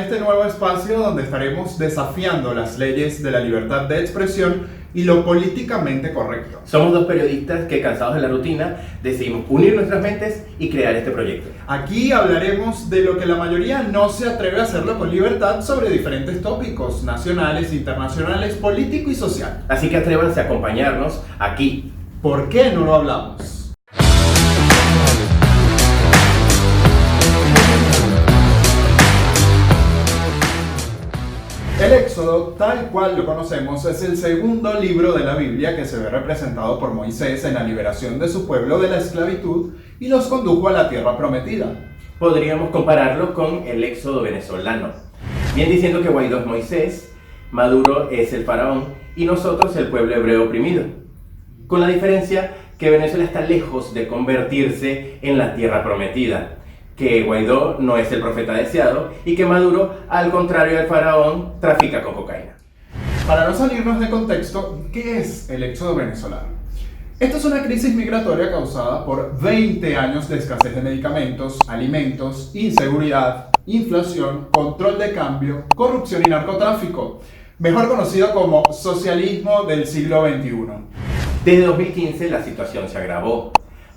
este nuevo espacio donde estaremos desafiando las leyes de la libertad de expresión y lo políticamente correcto. Somos dos periodistas que, cansados de la rutina, decidimos unir nuestras mentes y crear este proyecto. Aquí hablaremos de lo que la mayoría no se atreve a hacerlo con libertad sobre diferentes tópicos nacionales, internacionales, político y social. Así que atrévanse a acompañarnos aquí. ¿Por qué no lo hablamos? El Éxodo, tal cual lo conocemos, es el segundo libro de la Biblia que se ve representado por Moisés en la liberación de su pueblo de la esclavitud y los condujo a la tierra prometida. Podríamos compararlo con el Éxodo venezolano, bien diciendo que Guaidó es Moisés, Maduro es el faraón y nosotros el pueblo hebreo oprimido. Con la diferencia que Venezuela está lejos de convertirse en la tierra prometida, que Guaidó no es el profeta deseado y que Maduro, al contrario del faraón, trafica con cocaína. Para no salirnos de contexto, ¿qué es el éxodo venezolano? Esta es una crisis migratoria causada por 20 años de escasez de medicamentos, alimentos, inseguridad, inflación, control de cambio, corrupción y narcotráfico, mejor conocido como socialismo del siglo XXI. Desde 2015 la situación se agravó.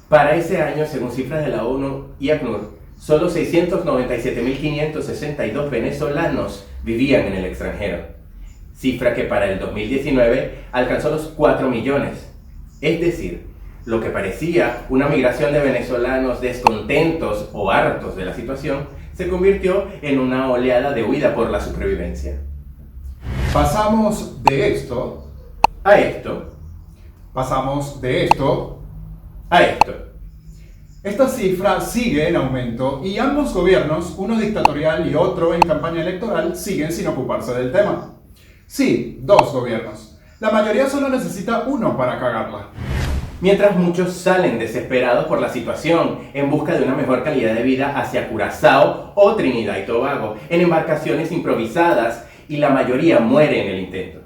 Para ese año, según cifras de la ONU y ACNUR, solo 697.562 venezolanos vivían en el extranjero, cifra que para el 2019 alcanzó los 4 millones. Es decir, lo que parecía una migración de venezolanos descontentos o hartos de la situación, se convirtió en una oleada de huida por la supervivencia. Pasamos de esto a esto, pasamos de esto a esto. Esta cifra sigue en aumento y ambos gobiernos, uno dictatorial y otro en campaña electoral, siguen sin ocuparse del tema. Sí, dos gobiernos. La mayoría solo necesita uno para cagarla. Mientras muchos salen desesperados por la situación, en busca de una mejor calidad de vida hacia Curazao o Trinidad y Tobago, en embarcaciones improvisadas, y la mayoría muere en el intento.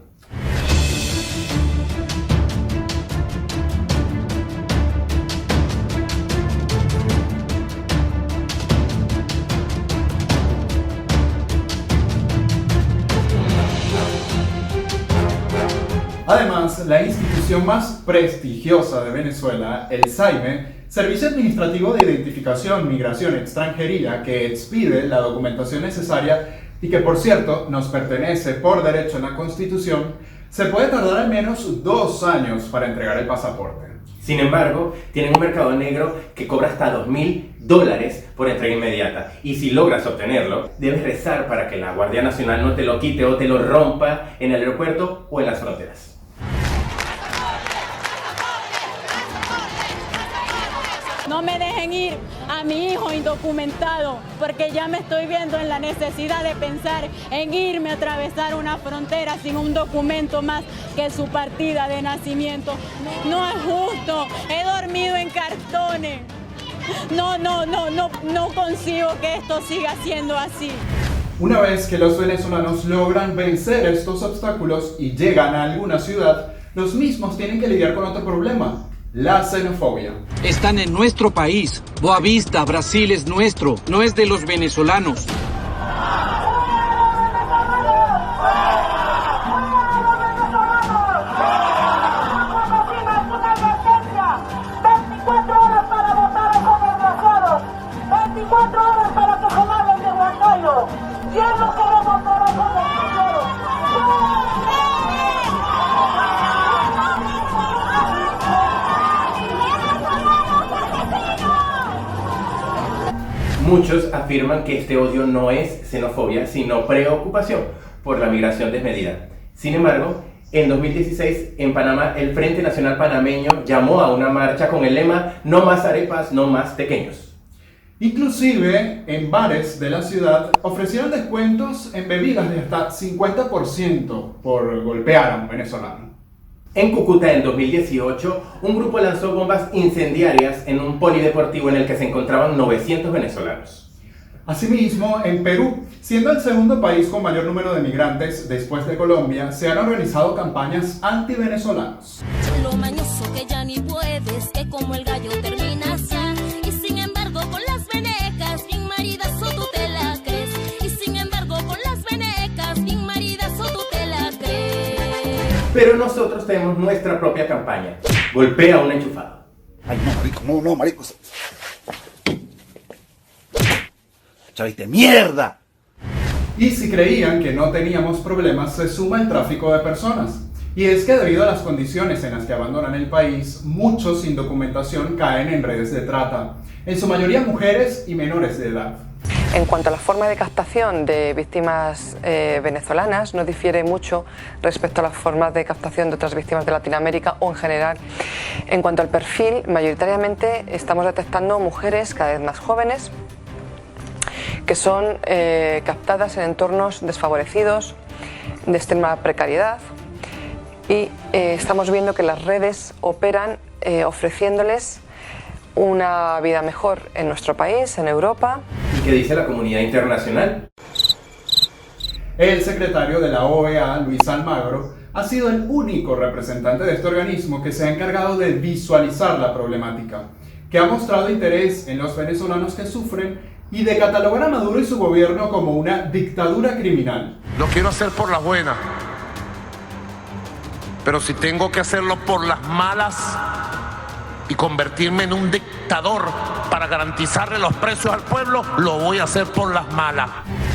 Además, la institución más prestigiosa de Venezuela, el SAIME, Servicio Administrativo de Identificación, Migración, Extranjería, que expide la documentación necesaria y que, por cierto, nos pertenece por derecho en la Constitución, se puede tardar al menos 2 años para entregar el pasaporte. Sin embargo, tienen un mercado negro que cobra hasta $2.000 por entrega inmediata. Y si logras obtenerlo, debes rezar para que la Guardia Nacional no te lo quite o te lo rompa en el aeropuerto o en las fronteras. No me dejen ir a mi hijo indocumentado, porque ya me estoy viendo en la necesidad de pensar en irme a atravesar una frontera sin un documento más que su partida de nacimiento. No es justo, he dormido en cartones. No consigo que esto siga siendo así. Una vez que los venezolanos logran vencer estos obstáculos y llegan a alguna ciudad, los mismos tienen que lidiar con otro problema: la xenofobia. Están en nuestro país. Boavista, Brasil es nuestro, no es de los venezolanos. Muchos afirman que este odio no es xenofobia, sino preocupación por la migración desmedida. Sin embargo, en 2016, en Panamá, el Frente Nacional Panameño llamó a una marcha con el lema "No más arepas, no más tequeños". Inclusive, en bares de la ciudad ofrecieron descuentos en bebidas de hasta 50% por golpear a un venezolano. En Cúcuta, en 2018, un grupo lanzó bombas incendiarias en un polideportivo en el que se encontraban 900 venezolanos. Asimismo, en Perú, siendo el segundo país con mayor número de migrantes después de Colombia, se han organizado campañas anti-venezolanos. Lo mañoso que ya ni puedes, que como el gallo terminas ya, y sin embargo con las venecas, bien maridazo tú te la crees, y sin embargo con Pero nosotros tenemos nuestra propia campaña. Golpea un enchufado. Ay, no, marico, no, marico. Chaviste, mierda. Y si creían que no teníamos problemas, se suma el tráfico de personas. Y es que debido a las condiciones en las que abandonan el país, muchos sin documentación caen en redes de trata, en su mayoría mujeres y menores de edad. En cuanto a la forma de captación de víctimas venezolanas, no difiere mucho respecto a las formas de captación de otras víctimas de Latinoamérica o en general. En cuanto al perfil, mayoritariamente estamos detectando mujeres cada vez más jóvenes que son captadas en entornos desfavorecidos, de extrema precariedad, y estamos viendo que las redes operan ofreciéndoles una vida mejor en nuestro país, en Europa. ¿Y qué dice la comunidad internacional? El secretario de la OEA, Luis Almagro, ha sido el único representante de este organismo que se ha encargado de visualizar la problemática, que ha mostrado interés en los venezolanos que sufren y de catalogar a Maduro y su gobierno como una dictadura criminal. Lo quiero hacer por las buenas, pero si tengo que hacerlo por las malas y convertirme en un dictador para garantizarle los precios al pueblo, lo voy a hacer por las malas.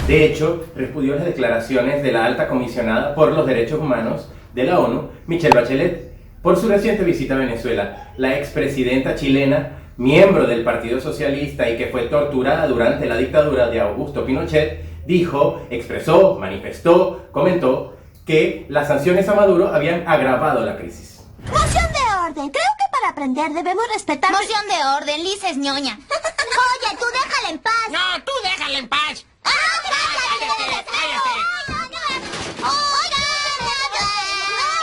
De hecho, repudió las declaraciones de la alta comisionada por los derechos humanos de la ONU, Michelle Bachelet, por su reciente visita a Venezuela. La expresidenta chilena, miembro del Partido Socialista y que fue torturada durante la dictadura de Augusto Pinochet, dijo, expresó, manifestó, comentó que las sanciones a Maduro habían agravado la crisis. Moción de orden. Creo que para aprender debemos respetar... Moción de orden, Lisa es ñoña. Oye, tú déjala en paz. No, tú déjala en paz.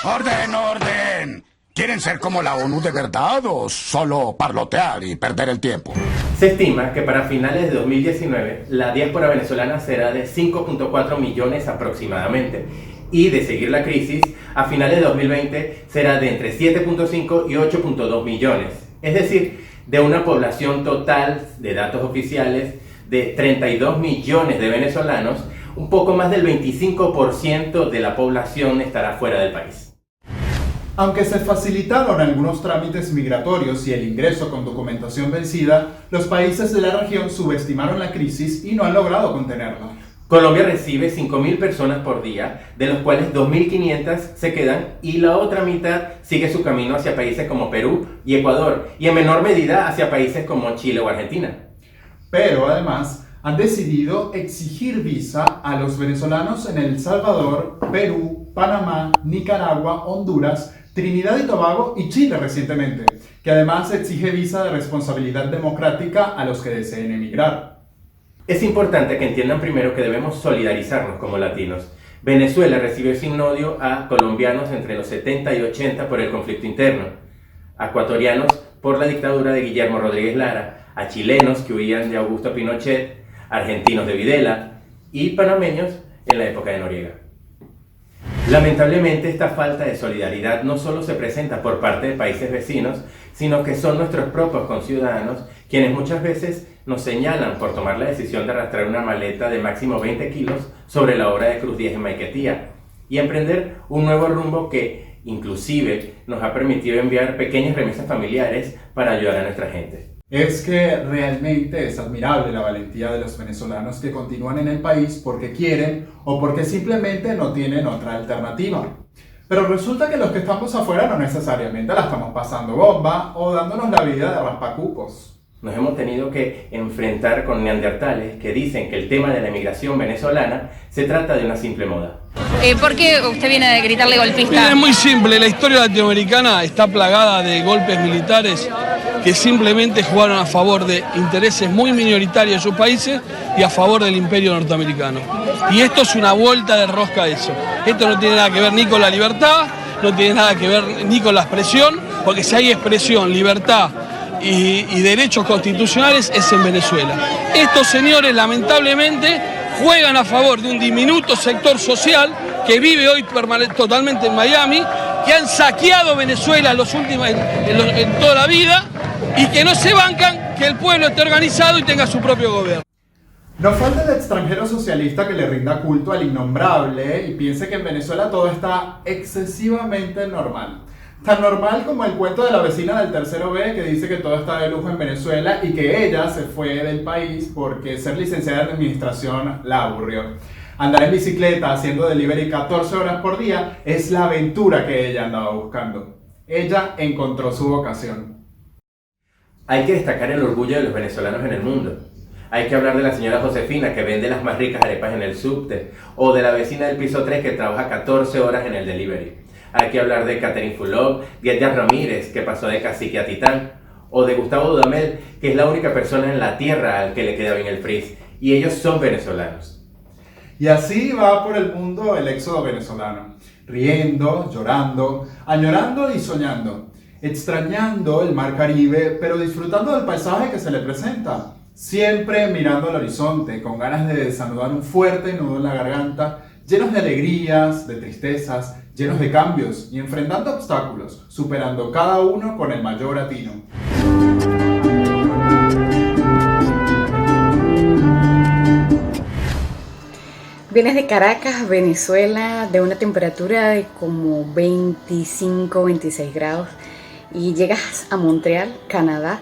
¡Orden, orden! ¿Quieren ser como la ONU de verdad o solo parlotear y perder el tiempo? Se estima que para finales de 2019 la diáspora venezolana será de 5.4 millones aproximadamente, y de seguir la crisis, a finales de 2020 será de entre 7.5 y 8.2 millones, es decir, de una población total de datos oficiales de 32 millones de venezolanos, un poco más del 25% de la población estará fuera del país. Aunque se facilitaron algunos trámites migratorios y el ingreso con documentación vencida, los países de la región subestimaron la crisis y no han logrado contenerla. Colombia recibe 5.000 personas por día, de los cuales 2.500 se quedan y la otra mitad sigue su camino hacia países como Perú y Ecuador, y en menor medida hacia países como Chile o Argentina. Pero además han decidido exigir visa a los venezolanos en El Salvador, Perú, Panamá, Nicaragua, Honduras, Trinidad y Tobago y Chile recientemente, que además exige visa de responsabilidad democrática a los que deseen emigrar. Es importante que entiendan primero que debemos solidarizarnos como latinos. Venezuela recibió sin odio a colombianos entre los 70 y 80 por el conflicto interno, a ecuatorianos por la dictadura de Guillermo Rodríguez Lara, a chilenos que huían de Augusto Pinochet, argentinos de Videla y panameños en la época de Noriega. Lamentablemente, esta falta de solidaridad no solo se presenta por parte de países vecinos, sino que son nuestros propios conciudadanos quienes muchas veces nos señalan por tomar la decisión de arrastrar una maleta de máximo 20 kilos sobre la obra de Cruz 10 en Maiquetía y emprender un nuevo rumbo que inclusive nos ha permitido enviar pequeñas remesas familiares para ayudar a nuestra gente. Es que realmente es admirable la valentía de los venezolanos que continúan en el país porque quieren o porque simplemente no tienen otra alternativa. Pero resulta que los que estamos afuera no necesariamente la estamos pasando bomba o dándonos la vida de raspacucos. Nos hemos tenido que enfrentar con neandertales que dicen que el tema de la emigración venezolana se trata de una simple moda. ¿Por qué usted viene a gritarle golpista? Es muy simple, la historia latinoamericana está plagada de golpes militares que simplemente jugaron a favor de intereses muy minoritarios de sus países y a favor del imperio norteamericano. Y esto es una vuelta de rosca a eso. Esto no tiene nada que ver ni con la libertad, no tiene nada que ver ni con la expresión, porque si hay expresión, libertad y derechos constitucionales es en Venezuela. Estos señores lamentablemente juegan a favor de un diminuto sector social que vive hoy totalmente en Miami, que han saqueado Venezuela en toda la vida y que no se bancan que el pueblo esté organizado y tenga su propio gobierno. No falta el extranjero socialista que le rinda culto al innombrable y piense que en Venezuela todo está excesivamente normal. Tan normal como el cuento de la vecina del tercero B que dice que todo está de lujo en Venezuela y que ella se fue del país porque ser licenciada en administración la aburrió. Andar en bicicleta haciendo delivery 14 horas por día es la aventura que ella andaba buscando. Ella encontró su vocación. Hay que destacar el orgullo de los venezolanos en el mundo. Hay que hablar de la señora Josefina que vende las más ricas arepas en el subte, o de la vecina del piso 3 que trabaja 14 horas en el delivery. Hay que hablar de Catherine Fulop, de Edgar Ramírez que pasó de cacique a titán, o de Gustavo Dudamel que es la única persona en la tierra al que le queda bien el frizz, y ellos son venezolanos. Y así va por el mundo el éxodo venezolano, riendo, llorando, añorando y soñando, extrañando el mar Caribe, pero disfrutando del paisaje que se le presenta, siempre mirando al horizonte, con ganas de desanudar un fuerte nudo en la garganta, llenos de alegrías, de tristezas, llenos de cambios y enfrentando obstáculos, superando cada uno con el mayor atino. Vienes de Caracas, Venezuela, de una temperatura de como 25, 26 grados y llegas a Montreal, Canadá,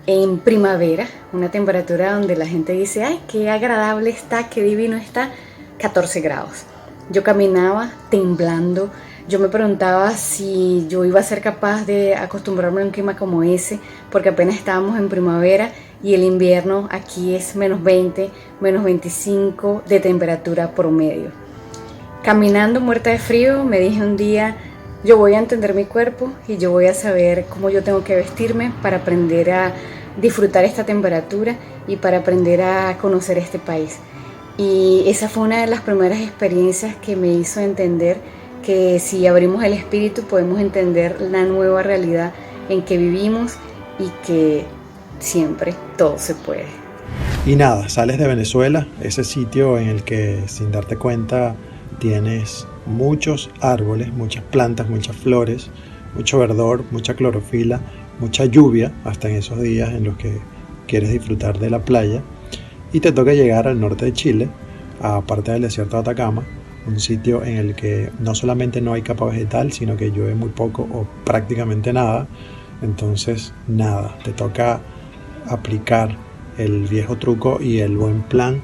en primavera, una temperatura donde la gente dice, ¡ay, qué agradable está, qué divino está! 14 grados. Yo caminaba temblando, yo me preguntaba si yo iba a ser capaz de acostumbrarme a un clima como ese, porque apenas estábamos en primavera y el invierno aquí es menos 20, menos 25 de temperatura promedio. Caminando muerta de frío, me dije un día, yo voy a entender mi cuerpo y yo voy a saber cómo yo tengo que vestirme para aprender a disfrutar esta temperatura y para aprender a conocer este país. Y esa fue una de las primeras experiencias que me hizo entender que si abrimos el espíritu podemos entender la nueva realidad en que vivimos y que siempre todo se puede. Y nada, sales de Venezuela, ese sitio en el que sin darte cuenta tienes muchos árboles, muchas plantas, muchas flores, mucho verdor, mucha clorofila, mucha lluvia, hasta en esos días en los que quieres disfrutar de la playa. Y te toca llegar al norte de Chile, a parte del desierto de Atacama, un sitio en el que no solamente no hay capa vegetal, sino que llueve muy poco o prácticamente nada. Entonces, nada, te toca aplicar el viejo truco y el buen plan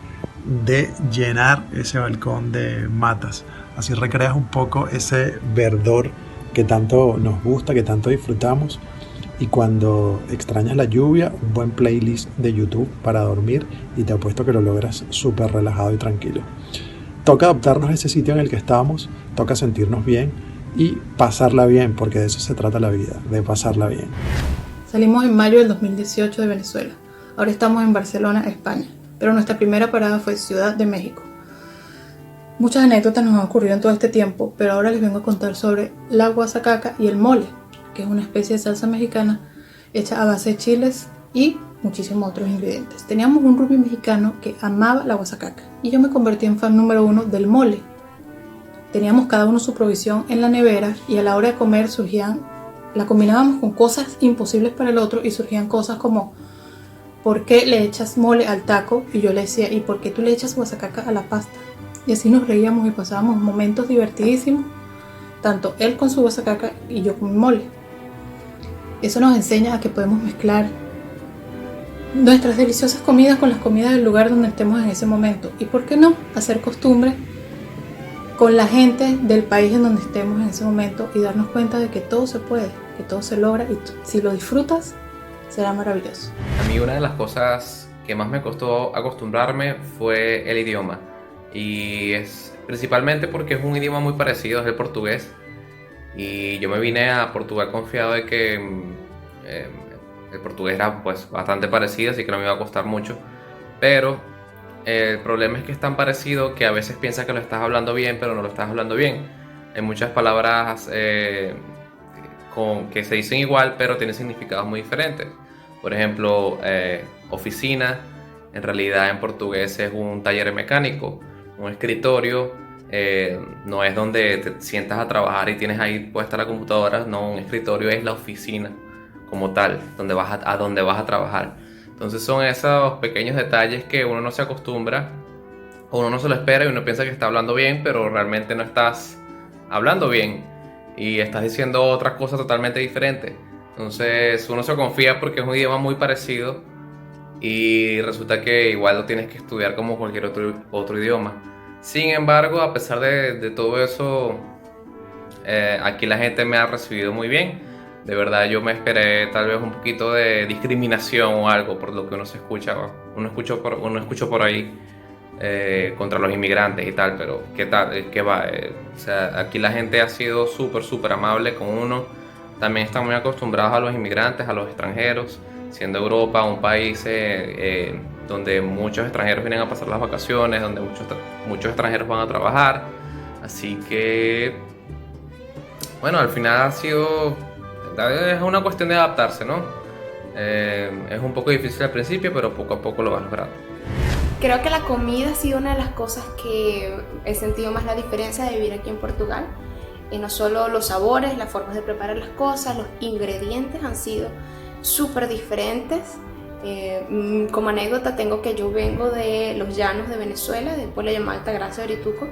de llenar ese balcón de matas. Así recreas un poco ese verdor que tanto nos gusta, que tanto disfrutamos. Y cuando extrañas la lluvia, un buen playlist de YouTube para dormir y te apuesto que lo logras súper relajado y tranquilo. Toca adaptarnos a ese sitio en el que estamos, toca sentirnos bien y pasarla bien, porque de eso se trata la vida, de pasarla bien. Salimos en mayo del 2018 de Venezuela. Ahora estamos en Barcelona, España, pero nuestra primera parada fue Ciudad de México. Muchas anécdotas nos han ocurrido en todo este tiempo, pero ahora les vengo a contar sobre la guasacaca y el mole, que es una especie de salsa mexicana hecha a base de chiles y muchísimos otros ingredientes. Teníamos un roomie mexicano que amaba la guasacaca y yo me convertí en fan número 1 del mole. Teníamos cada uno su provisión en la nevera y a la hora de comer la combinábamos con cosas imposibles para el otro y surgían cosas como ¿por qué le echas mole al taco? Y yo le decía, ¿y por qué tú le echas guasacaca a la pasta? Y así nos reíamos y pasábamos momentos divertidísimos, tanto él con su guasacaca y yo con mi mole. Eso nos enseña a que podemos mezclar nuestras deliciosas comidas con las comidas del lugar donde estemos en ese momento. Y por qué no, hacer costumbre con la gente del país en donde estemos en ese momento y darnos cuenta de que todo se puede, que todo se logra y si lo disfrutas, será maravilloso. A mí una de las cosas que más me costó acostumbrarme fue el idioma. Y es principalmente porque es un idioma muy parecido, es el portugués. Y yo me vine a Portugal confiado de que el portugués era pues bastante parecido, así que no me iba a costar mucho. Pero el problema es que es tan parecido que a veces piensas que lo estás hablando bien, pero no lo estás hablando bien. Hay muchas palabras que se dicen igual, pero tienen significados muy diferentes. Por ejemplo, oficina, en realidad en portugués es un taller mecánico. Un escritorio no es donde te sientas a trabajar y tienes ahí puesta la computadora. No, un escritorio es la oficina como tal, donde vas a trabajar. Entonces son esos pequeños detalles que uno no se acostumbra, o uno no se lo espera y uno piensa que está hablando bien, pero realmente no estás hablando bien y estás diciendo otra cosa totalmente diferente. Entonces uno se confía porque es un idioma muy parecido y resulta que igual lo tienes que estudiar como cualquier otro idioma. Sin embargo, a pesar de todo eso, aquí la gente me ha recibido muy bien. De verdad yo me esperé tal vez un poquito de discriminación o algo por lo que uno escucha por ahí contra los inmigrantes y tal, pero ¿qué tal? ¿Qué va? O sea, aquí la gente ha sido súper amable con uno. También están muy acostumbrados a los inmigrantes, a los extranjeros, siendo Europa un país donde muchos extranjeros vienen a pasar las vacaciones, donde muchos extranjeros van a trabajar. Así que, bueno, al final es una cuestión de adaptarse, ¿no? Es un poco difícil al principio, pero poco a poco lo vas logrando. Creo que la comida ha sido una de las cosas que he sentido más la diferencia de vivir aquí en Portugal. Y no solo los sabores, las formas de preparar las cosas, los ingredientes han sido súper diferentes. Como anécdota tengo que yo vengo de los llanos de Venezuela, de pueblo llamado Altagracia de Orituco,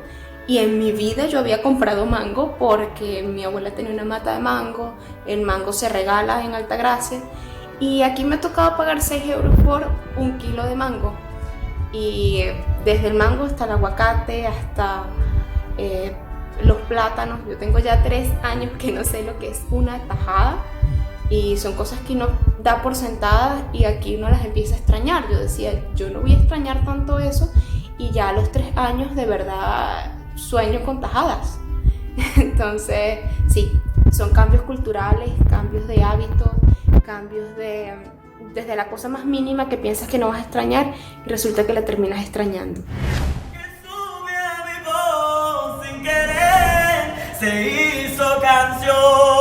y en mi vida yo había comprado mango porque mi abuela tenía una mata de mango, el mango se regala en Altagracia, y aquí me tocaba pagar 6 euros por 1 kilo de mango. Y desde el mango hasta el aguacate, hasta los plátanos, yo tengo ya 3 años que no sé lo que es una tajada, y son cosas que uno da por sentadas y aquí uno las empieza a extrañar. Yo decía, yo no voy a extrañar tanto eso, y ya a los 3 años de verdad sueño con tajadas. Entonces sí, son cambios culturales, cambios de hábitos, cambios desde la cosa más mínima que piensas que no vas a extrañar y resulta que la terminas extrañando. Sin querer se hizo canción.